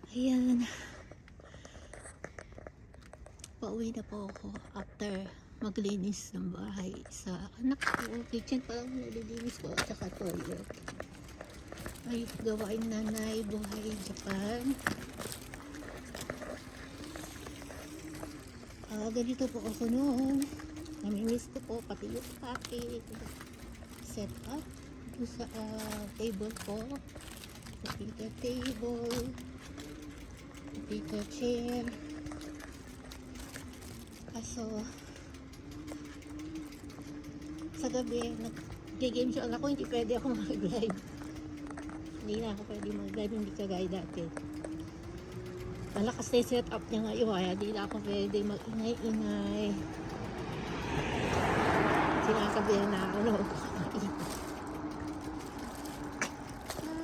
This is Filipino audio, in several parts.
Ayan, pauwi na po ako after maglinis ng bahay sa anak ko. Kitchen pa lang nililinis ko at saka toilet. Ay, gawain nanay, buhay Japan. Ganito po ako noon. Namimiss ko po pati yung packet. Set up sa table ko. Computer table. Computer chair. Kaso sa gabi nag-game show ako, hindi pwede ako mag-live. Hindi na ako pwede mag-live, hindi kagaya dati. Malakas na yung set up niya ngayon, kaya di na ako pwede mag-ingay-ingay. Sinasabihan na ako na ako kakain.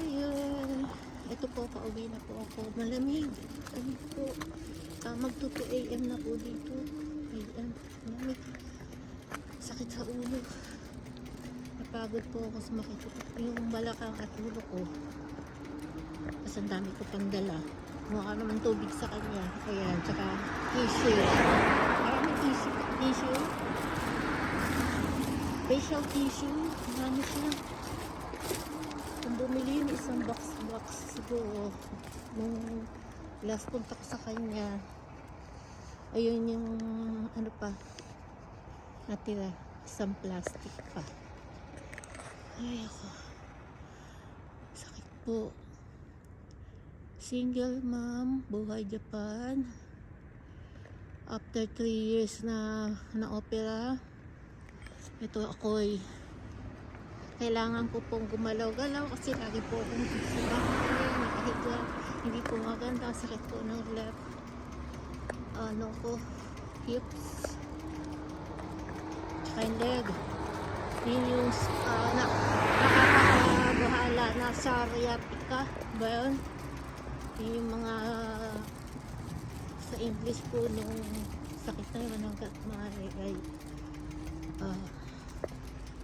Ayun, ito po, pauwi na po ako. Malamig. Ano po, mag 2 AM na po dito. Ayan, malamig. Sakit sa ulo. Napagod po ako sa makikita yung balakang at ulo ko. Kasi ang dami ko pang dala. Mukha naman tubig sa kanya. Ayan, tsaka tissue. Maraming tissue. Facial tissue. Marami siya. Kung bumili yung isang box siguro nung last punta ko sa kanya, ayun yung ano pa natira, isang plastic pa. Ay ako, sakit po. Single mom, buhay Japan. After 3 years na opera, ito ako'y kailangan ko pong gumalaw-galaw kasi lagi po akong nakahiga, hindi po maganda, sakit po ng left ano ko, hips tsaka yung leg. Yun yung nakakabahala na sciatica ba yun? Yun yung mga sa English po nung sakit na yun hanggat maaari ay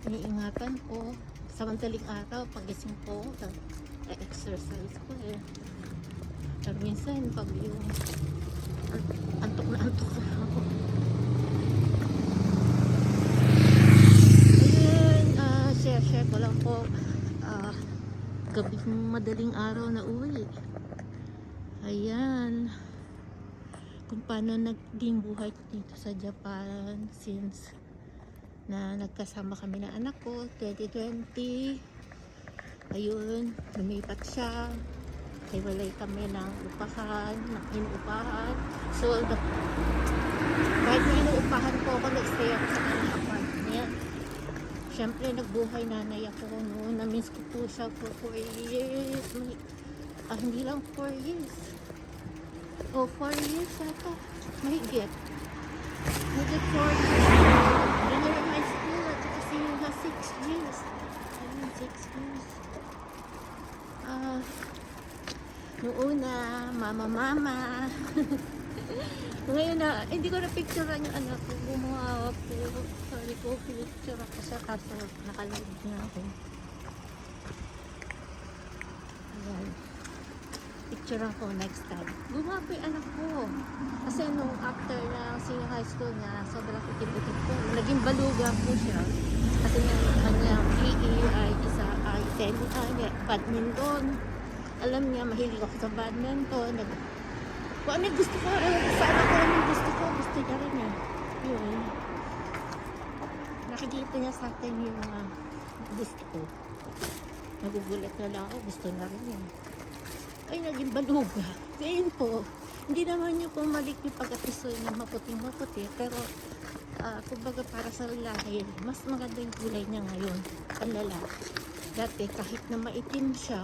iniingatan ko sa madaling araw pagising po exercise ko eh. Pero minsan pag yung antok na ako, ayun, share ko lang po gabing madaling araw na uwi. Ayan kung paano naging buhay ko dito sa Japan since na nagkasama kami na anak ko 2020. Ayun, lumipat siya, hiwalay kami ng upahan, ng inuupahan. So kahit na inuupahan ko ako, nag-stay ako sa kanyang apartment. Siyempre nagbuhay nanay ako noon, na-miss ko po siya for 4 years. Hindi lang 4 years, 4 years ata, mahigit 4 years. Junior high school at kasi yung 6 years. Ayun, 6 years. Noong una, mama. Ngayon na, hindi ko na picturean yung anak ko. Gumawa po. Sorry ko, picture ako siya kaso nakalive niya ako. Ayan. Picture ako next time. Gumawa po yung anak ko. Kasi nung after na senior high school niya, sobrang itim-itim po. Naging baluga po siya. Kasi kanyang PE ay isa ay badminton. Alam niya, mahilig ako sa badminton. Kung ano gusto ko, sa anak ko ano gusto niya rin eh. Yun. Nakikita niya sa akin yung mga gusto ko. Nagugulat na lang ako, gusto na rin niya. Ay, naging baluga. Ngayon po, hindi naman yung pumalik yung pagkatisoy na maputing-maputi, pero kumbaga para sa lalaki, mas maganda yung kulay niya ngayon, ang lalaki. Dati kahit na maitim siya,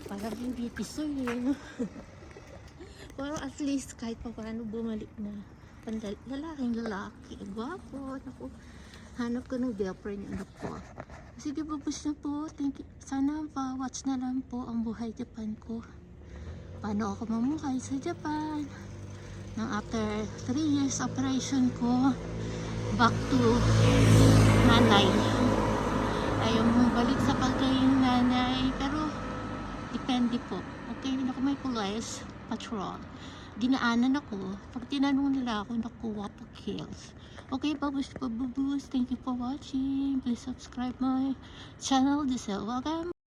parang hindi tisoy yun. Pero at least kahit pa paano bumalik na lalaking lalaki. Gwapo. Naku, hanap ko ng girlfriend yung anak ko. Sige, babos na po. Thank you. Sana pa-watch na lang po ang buhay Japan ko. Paano ako mamukhay sa Japan. Nang after 3 years operation ko, back to nanay. Ayaw mong balik sa pagkain nanay. Pero, depende hindi po. Okay, naku, may police patrol. Dinaanan ako. Pag tinanong nila ako, naku, Wapak Hills. Okay, babus, thank you for watching. Please subscribe my channel, Diesel. Welcome.